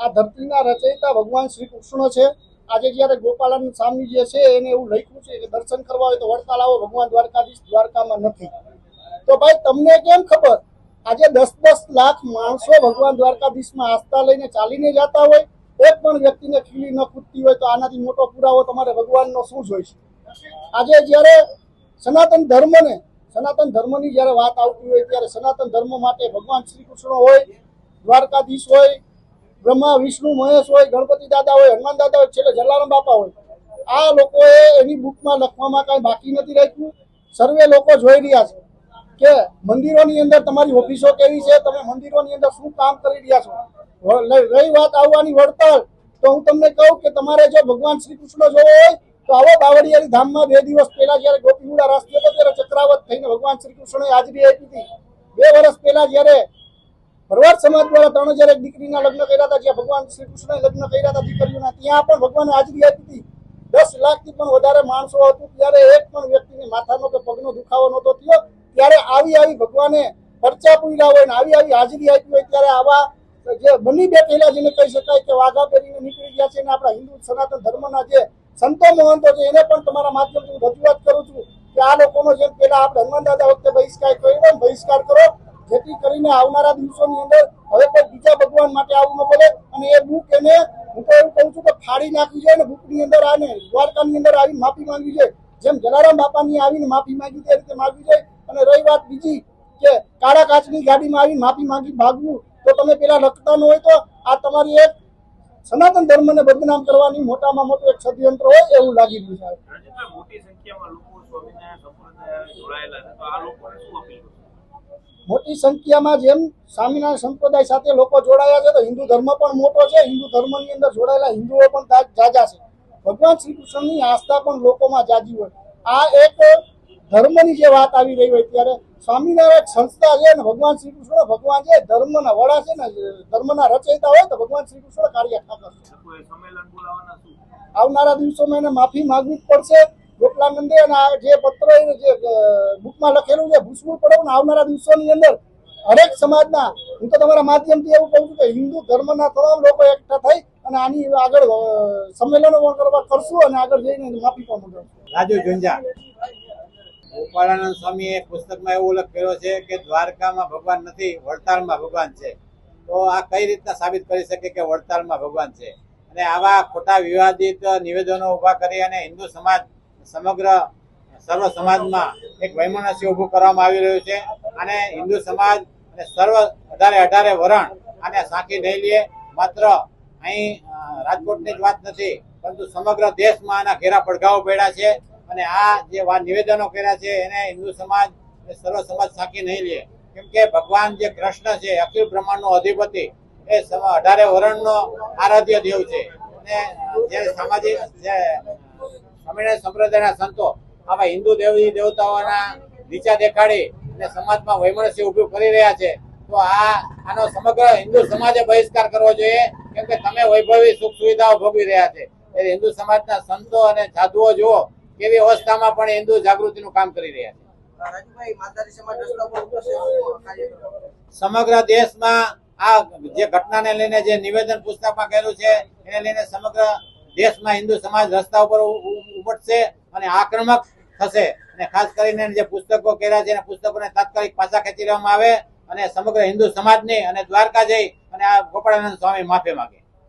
આ ધરતીના રચયિતા ભગવાન શ્રી કૃષ્ણ છે। આજે જ્યારે ગોપાલાનંદ સ્વામી જે છે એને એવું લખ્યું છે કે દર્શન કરવા હોય તો વડતાલ આવો, ભગવાન દ્વારકાધીશ દ્વારકામાં નથી। તો ભાઈ તમને કેમ ખબર? આજે 10-10 લાખ માણસો ભગવાન દ્વારકાધીશમાં આસ્થા લઈને ચાલીને જતા હોય, એક પણ વ્યક્તિને ખીલી ન ખૂટતી હોય તો આનાથી મોટો પુરાવો તમારે ભગવાનનો શું જોઈશે? આજે જ્યારે સનાતન ધર્મની જ્યારે વાત આવતી હોય ત્યારે સનાતન ધર્મ માટે ભગવાન શ્રી કૃષ્ણ હોય, દ્વારકાધીશ હોય, બ્રહ્મા વિષ્ણુ મહેશ હોય, ગણપતિ દાદા હોય, હનુમાન દાદા હોય, છેલ્લે જલારામ બાપા હોય, આ લોકોએ એની બુકમાં લખવામાં કાંઈ બાકી નથી રાખ્યું। સર્વે લોકો જોઈ રહ્યા છે કે મંદિરોની અંદર તમારી ઓફિસો કેવી છે, તમે મંદિરોની અંદર શું કામ કરી રહ્યા છો। રહી વાત આવવાની વડતાલ, તો હું તમને કહું કે તમારે જો ભગવાન શ્રી કૃષ્ણ જોવો હોય તો આવો બાવળિયારી ધામમાં 2 દિવસ પહેલા જ્યારે ગોપીપુરા રાસ્તે હતો ત્યારે ચક્રાવત થઈને ભગવાન શ્રી કૃષ્ણએ હાજરી આપી હતી। 2 વર્ષ પહેલા જ્યારે ભરવાડ સમાજ દ્વારા 3001 દીકરીના લગ્ન કર્યા હતા, જ્યાં ભગવાન શ્રી કૃષ્ણએ લગ્ન કર્યા હતા દીકરીઓના, ત્યાં પણ ભગવાને હાજરી આપી હતી। 10 લાખથી પણ વધારે માણસો હતું, ત્યારે એક પણ વ્યક્તિને માથાનો કે પગનો દુખાવો નહોતો થયો। ત્યારે આવી ભગવાને પરચા પૂર્યા હોય ને આવી હાજરી આપી હોય, ત્યારે આવા જે બની બેઠેલા જેને કહી શકાય કે વાઘા પહેરીને નીકળી ગયા છે, અને આપણા હિન્દુ સનાતન ધર્મના જે સંતો મહંતો છે એને પણ તમારા માધ્યમથી રજૂઆત કરું છું કે આ લોકોનો જેમ પેલા આપણે હનુમાન દાદા વખતે બહિષ્કાર કર્યો, બહિષ્કાર કરો, જેથી કરીને આવનારા દિવસોની અંદર હવે કોઈ બીજા ભગવાન માટે આવું ન પડે। અને એ બુક એને હું તો એવું કહું છું કે ફાડી નાખવી જોઈએ ને બુકની અંદર આને દ્વારકાની અંદર આવી માફી માંગવી જોઈએ, જેમ જલારામ બાપાની આવીને માફી માંગી તે રીતે માંગવી જોઈએ। અને રહી વાત બીજી કે કાળા કાચની ગાડીમાં આવીને માફી માંગી ભાગવું, તો તમે પેલા લખતા ન હોય તો આ તમારી એક સનાતન ધર્મને બદનામ કરવાની મોટામાં મોટું એક ષડયંત્ર હોય એવું લાગી રહ્યું છે। મોટી સંખ્યામાં લોકો સ્વામિનારાયણ સંપ્રદાય જોડાયેલા છે, તો આ લોકોને શું અપીલ? મોટી સંખ્યામાં જેમ સ્વામિનારાયણ સંપ્રદાય સાથે લોકો જોડાયા છે, તો હિન્દુ ધર્મ પણ મોટો છે। હિન્દુ ધર્મની અંદર જોડાયેલા હિન્દુઓ પણ જાજા છે। ભગવાન શ્રી કૃષ્ણની આસ્થા પણ લોકોમાં જાજી હોય। આ એક ધર્મની જે વાત આવી રહી હોય ત્યારે સ્વામિનારાયણ સંસ્થા છે ને ભગવાન શ્રી કૃષ્ણ ભગવાન જે ધર્મના વડા છે ને, ધર્મના રચયિતા હોય તો ભગવાન શ્રી કૃષ્ણ કાર્ય ઠાકર છે। આવનારા દિવસોમાં એને માફી માંગવી જ પડશે ગોપાલાનંદે, અને આ જે પત્ર જે બુકમાં લખેલું છે ભૂસવું પડે ને આવનારા દિવસોની અંદર હરેક સમાજના, હું તો તમારા માધ્યમથી એવું કહું છું કે હિન્દુ ધર્મના તમામ લોકો એકઠા થઈ અને આની આગળ સંમેલનો કરવા કરશું અને આગળ જઈને માફી પણ માંગશું। રાજુ ઝુંઝા, ગોપાલાનંદ સ્વામીએ પુસ્તકમાં એવું ઉલ્લેખ કર્યો છે કે દ્વારકામાં ભગવાન નથી, વડતાલમાં ભગવાન છે। તો આ કઈ રીતના સાબિત કરી શકે કે વડતાલમાં ભગવાન છે? અને આવા ખોટા વિવાદિત નિવેદનો ઉભા કરી અને હિન્દુ સમાજ સમગ્ર સર્વ સમાજમાં એક વૈમનસ્ય ઊભું કરવામાં આવી રહ્યું છે। અને હિન્દુ સમાજ અને સર્વ 18 વરણ આને સાંકી નહીં લે। માત્ર અહીં રાજકોટની જ વાત નથી, પરંતુ સમગ્ર દેશમાં આના ઘેરા પડઘાઓ પડ્યા છે। અને આ જે નિવેદનો કર્યા છે એને હિન્દુ સમાજ અને સર્વ સમાજ સાંકી નહીં લે, કેમ કે ભગવાન જે કૃષ્ણ છે, અખિલ બ્રહ્માંડનો અધિપતિ, એ 18 વરણનો આરાધ્ય દેવ છે। અને જે સામાજિક જે સ્વામિનારાયણ સંપ્રદાયના સંતો આવા હિન્દુ દેવી દેવતાઓના નીચા દેખાડી અને સમાજમાં વૈમનસ્ય ઉભું કરી રહ્યા છે, તો આનો સમગ્ર હિન્દુ સમાજે બહિષ્કાર કરવો જોઈએ, કેમ કે તમે વૈભવી સુખ સુવિધાઓ ભોગવી રહ્યા છે। એટલે હિન્દુ સમાજના સંતો અને સાધુઓ જુઓ કેવી અવસ્થામાં પણ હિન્દુ જાગૃતિનું કામ કરી રહ્યા છે। સમગ્ર દેશમાં આ જે ઘટનાને લઈને જે નિવેદન પુસ્તકમાં કહેલું છે એને લઈને સમગ્ર દેશમાં હિન્દુ સમાજ રસ્તા ઉપર ઉમટશે અને આક્રમક થશે। અને ખાસ કરીને જે પુસ્તકો કર્યા છે એને પુસ્તકોને તાત્કાલિક પાછા ખેંચી લેવામાં આવે અને સમગ્ર હિન્દુ સમાજની અને દ્વારકા જઈ અને આ ગોપાળાનંદ સ્વામી માફી માંગે।